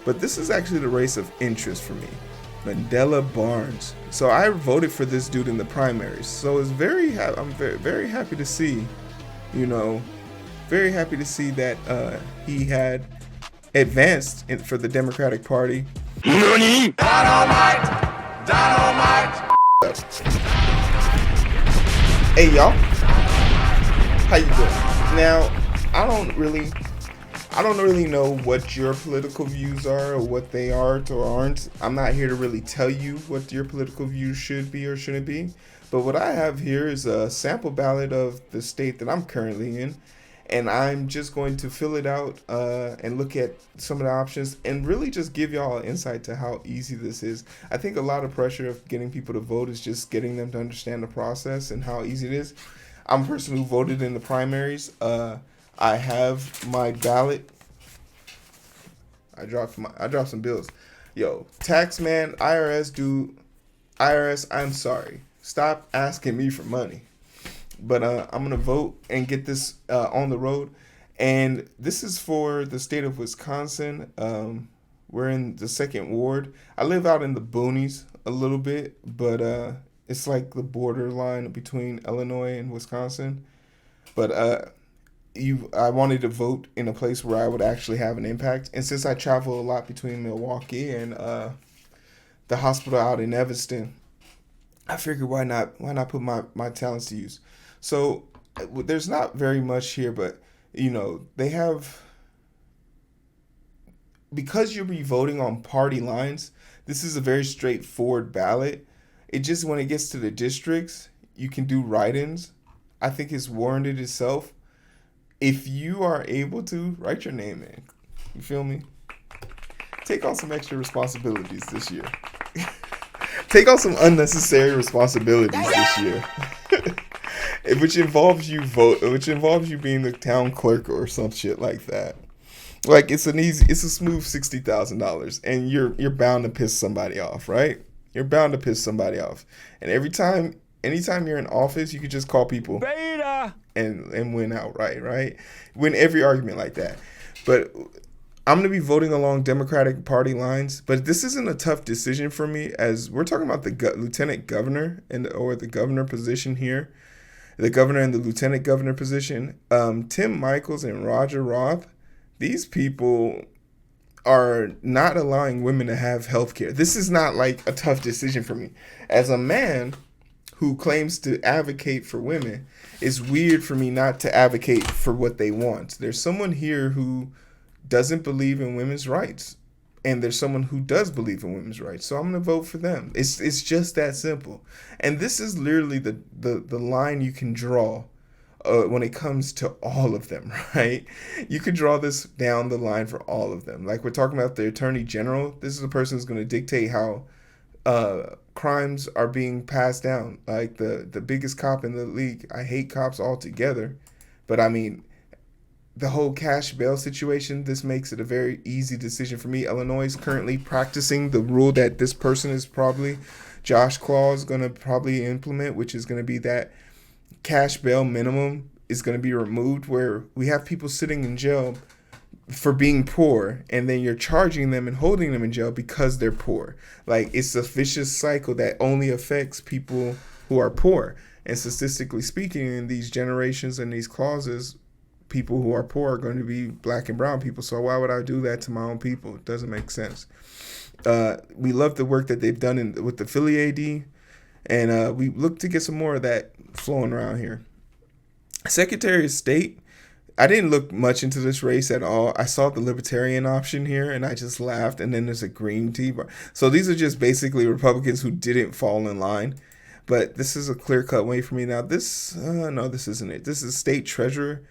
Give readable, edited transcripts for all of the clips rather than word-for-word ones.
But this is actually the race of interest for me. Mandela Barnes. So I voted for this dude in the primaries. So it's I'm very happy to see, very happy to see that he had advanced for the Democratic Party. Nani? Dynamite! Dynamite! Hey y'all, how you doing? Now, I don't really know what your political views are or what they are or aren't. I'm not here to really tell you what your political views should be or shouldn't be. But what I have here is a sample ballot of the state that I'm currently in. And I'm just going to fill it out and look at some of the options and really just give y'all an insight to how easy this is. I think a lot of pressure of getting people to vote is just getting them to understand the process and how easy it is. I'm a person who voted in the primaries. I have my ballot. I dropped some bills. Yo, taxman, IRS, I'm sorry. Stop asking me for money. But I'm going to vote and get this on the road. And this is for the state of Wisconsin. We're in the 2nd Ward. I live out in the boonies a little bit, but it's like the borderline between Illinois and Wisconsin. But I wanted to vote in a place where I would actually have an impact. And since I travel a lot between Milwaukee and the hospital out in Evanston, I figured why not put my talents to use. So there's not very much here, but they have, because you'll be voting on party lines, this is a very straightforward ballot. It just, when it gets to the districts, you can do write-ins. I think it's warranted itself. If you are able to, write your name in. You feel me? Take on some extra responsibilities this year. Take on some unnecessary responsibilities this year. Which involves you being the town clerk or some shit like that. Like it's a smooth $60,000, and you're bound to piss somebody off, right? You're bound to piss somebody off, and anytime you're in office, you could just call people Beta and win outright, right? Win every argument like that. But I'm going to be voting along Democratic Party lines, but this isn't a tough decision for me, as we're talking about the lieutenant governor or the governor position here. The governor and the lieutenant governor position, Tim Michels and Roger Roth, these people are not allowing women to have health care. This is not like a tough decision for me. As a man who claims to advocate for women, it's weird for me not to advocate for what they want. There's someone here who doesn't believe in women's rights, and there's someone who does believe in women's rights, so I'm going to vote for them. It's just that simple. And this is literally the line you can draw when it comes to all of them, right? You could draw this down the line for all of them. Like we're talking about the attorney general. This is the person who's going to dictate how crimes are being passed down. Like the biggest cop in the league. I hate cops altogether, but I mean, the whole cash bail situation, this makes it a very easy decision for me. Illinois is currently practicing the rule that this person is probably, Josh Claw is going to probably implement, which is going to be that cash bail minimum is going to be removed, where we have people sitting in jail for being poor, and then you're charging them and holding them in jail because they're poor. Like, it's a vicious cycle that only affects people who are poor. And statistically speaking, in these generations and these clauses, people who are poor are going to be black and brown people. So why would I do that to my own people? It doesn't make sense. We love the work that they've done with the Philly AD, and we look to get some more of that flowing around here. Secretary of State, I didn't look much into this race at all. I saw the Libertarian option here, and I just laughed. And then there's a Green Tea bar. So these are just basically Republicans who didn't fall in line. But this is a clear-cut way for me. Now, no, this isn't it. This is State Treasurer.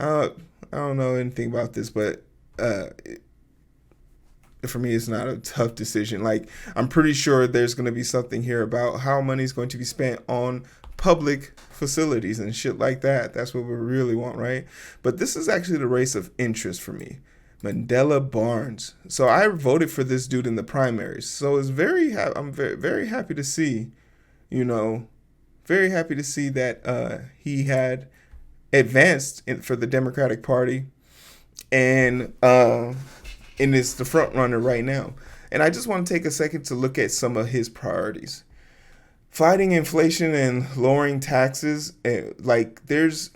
I don't know anything about this, but for me, it's not a tough decision. Like, I'm pretty sure there's going to be something here about how money is going to be spent on public facilities and shit like that. That's what we really want, right? But this is actually the race of interest for me. Mandela Barnes. So I voted for this dude in the primaries. So it's I'm very happy to see, very happy to see that he had advanced for the Democratic Party, and and it's the front runner right now. And I just want to take a second to look at some of his priorities. Fighting inflation and lowering taxes, like this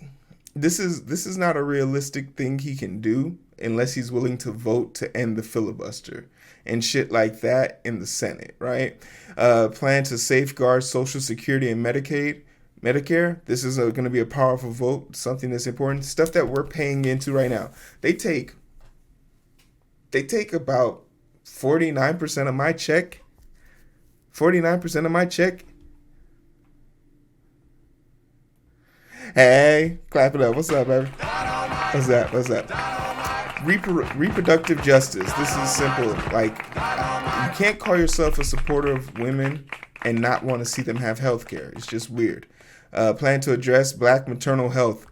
is not a realistic thing he can do unless he's willing to vote to end the filibuster and shit like that in the Senate, right? Plan to safeguard Social Security and Medicare. This is going to be a powerful vote, something that's important. Stuff that we're paying into right now. They take about 49% of my check. 49% of my check. Hey, clap it up. What's up, baby? What's that? Reproductive justice. This is simple. Like, you can't call yourself a supporter of women and not want to see them have health care. It's just weird. Plan to address black maternal health.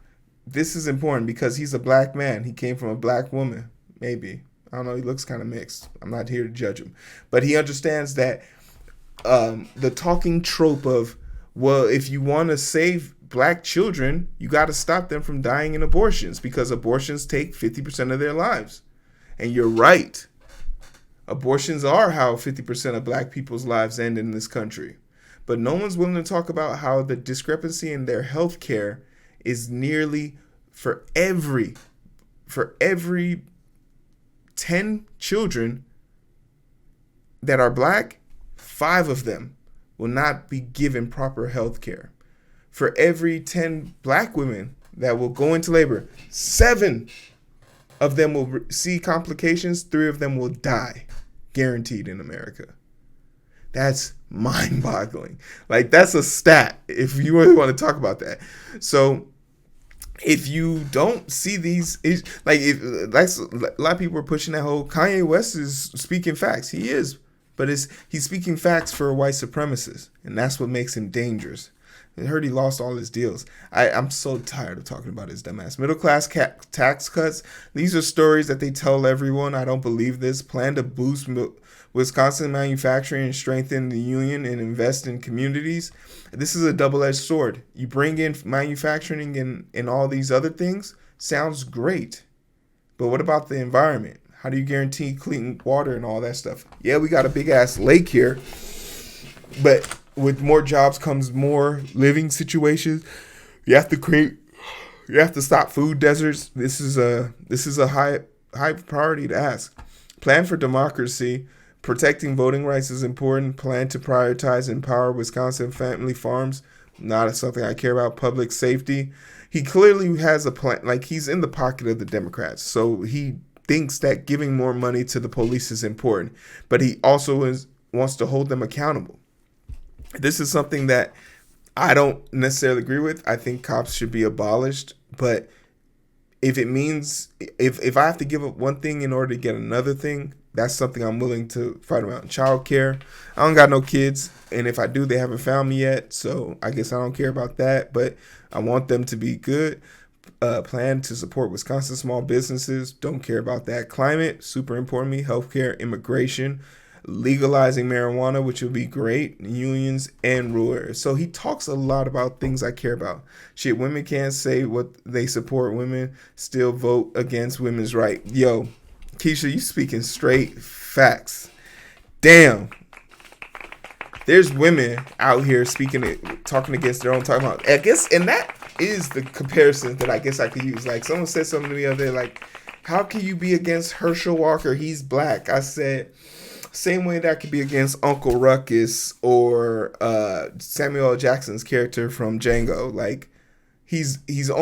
This is important because he's a black man. He came from a black woman. Maybe. I don't know. He looks kind of mixed. I'm not here to judge him. But he understands that the talking trope of, well, if you want to save black children, you got to stop them from dying in abortions because abortions take 50% of their lives. And you're right. Abortions are how 50% of black people's lives end in this country. But no one's willing to talk about how the discrepancy in their health care is nearly for every 10 children that are black, 5 of them will not be given proper health care. For every 10 black women that will go into labor, 7 of them will see complications, 3 of them will die, guaranteed in America. That's mind-boggling. Like, that's a stat, if you really want to talk about that. So, if you don't see these, like a lot of people are pushing that whole Kanye West is speaking facts. He is, but he's speaking facts for a white supremacist, and that's what makes him dangerous. I heard he lost all his deals. I'm so tired of talking about his dumbass. Middle class tax cuts. These are stories that they tell everyone. I don't believe this. Plan to boost Wisconsin manufacturing and strengthen the union and invest in communities. This is a double-edged sword. You bring in manufacturing and all these other things. Sounds great. But what about the environment? How do you guarantee clean water and all that stuff? Yeah, we got a big-ass lake here. But with more jobs comes more living situations. You have to stop food deserts. This is a high priority to ask. Plan for democracy. Protecting voting rights is important. Plan to prioritize and empower Wisconsin family farms. Not something I care about. Public safety. He clearly has a plan. Like, he's in the pocket of the Democrats. So he thinks that giving more money to the police is important. But he also wants to hold them accountable. This is something that I don't necessarily agree with. I think cops should be abolished. But if it means, if I have to give up one thing in order to get another thing, that's something I'm willing to fight around. Child care. I don't got no kids. And if I do, they haven't found me yet. So I guess I don't care about that. But I want them to be good. Plan to support Wisconsin small businesses. Don't care about that. Climate. Super important to me. Healthcare. Immigration. Legalizing marijuana, which would be great. Unions and rural areas. So he talks a lot about things I care about. Shit, women can't say what they support. Women still vote against women's right. Yo, Keisha, you speaking straight facts. Damn. There's women out here talking against their own, talking about, I guess, and that is the comparison that I guess I could use. Like, someone said something to me the other day, like, how can you be against Herschel Walker? He's black. I said, same way that I could be against Uncle Ruckus or Samuel L. Jackson's character from Django. Like, he's just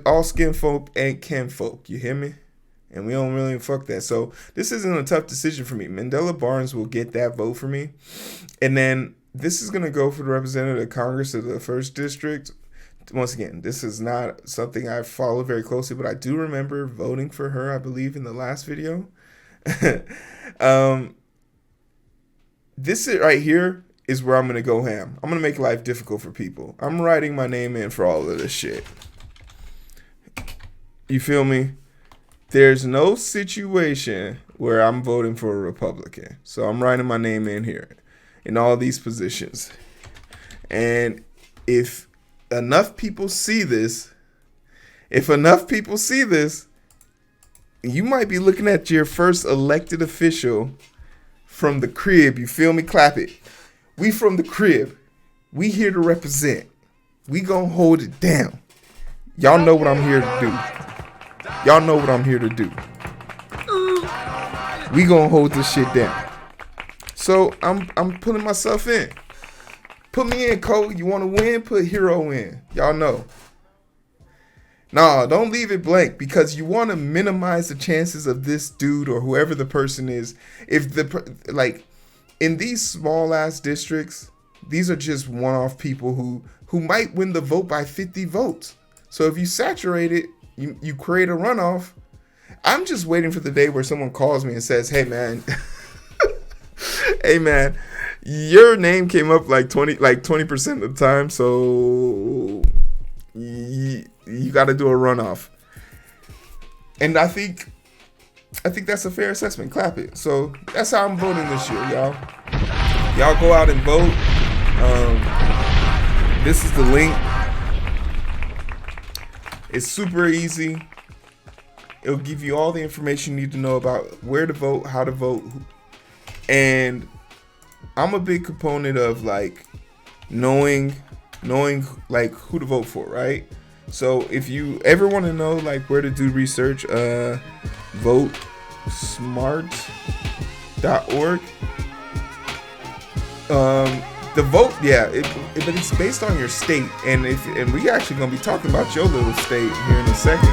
all skin folk ain't kin folk. You hear me? And we don't really fuck that. So this isn't a tough decision for me. Mandela Barnes will get that vote for me. And then this is going to go for the representative of Congress of the 1st District. Once again, this is not something I follow very closely, but I do remember voting for her, I believe, in the last video. This right here is where I'm going to go ham. I'm going to make life difficult for people. I'm writing my name in for all of this shit. You feel me? There's no situation where I'm voting for a Republican. So I'm writing my name in here in all these positions. And if enough people see this, You might be looking at your first elected official from the crib. You feel me? Clap it. We from the crib. We here to represent. We gonna hold it down. Y'all know what I'm here to do. Y'all know what I'm here to do. We gonna hold this shit down. So I'm putting myself in. Put me in, Cole. You want to win? Put Hero in. Y'all know. Nah, don't leave it blank, because you want to minimize the chances of this dude or whoever the person is. If in these small ass districts, these are just one-off people who might win the vote by 50 votes. So if you saturate it, you create a runoff. I'm just waiting for the day where someone calls me and says, "Hey man, hey man, your name came up like 20% of the time, so you got to do a runoff." And I think that's a fair assessment. Clap it. So that's how I'm voting this year, y'all. Y'all go out and vote. This is the link. It's super easy. It'll give you all the information you need to know about where to vote, how to vote, and I'm a big component of like knowing like who to vote for, right? So if you ever want to know like where to do research, votesmart.org. The vote, yeah, but it's based on your state, and we actually gonna be talking about your little state here in a second.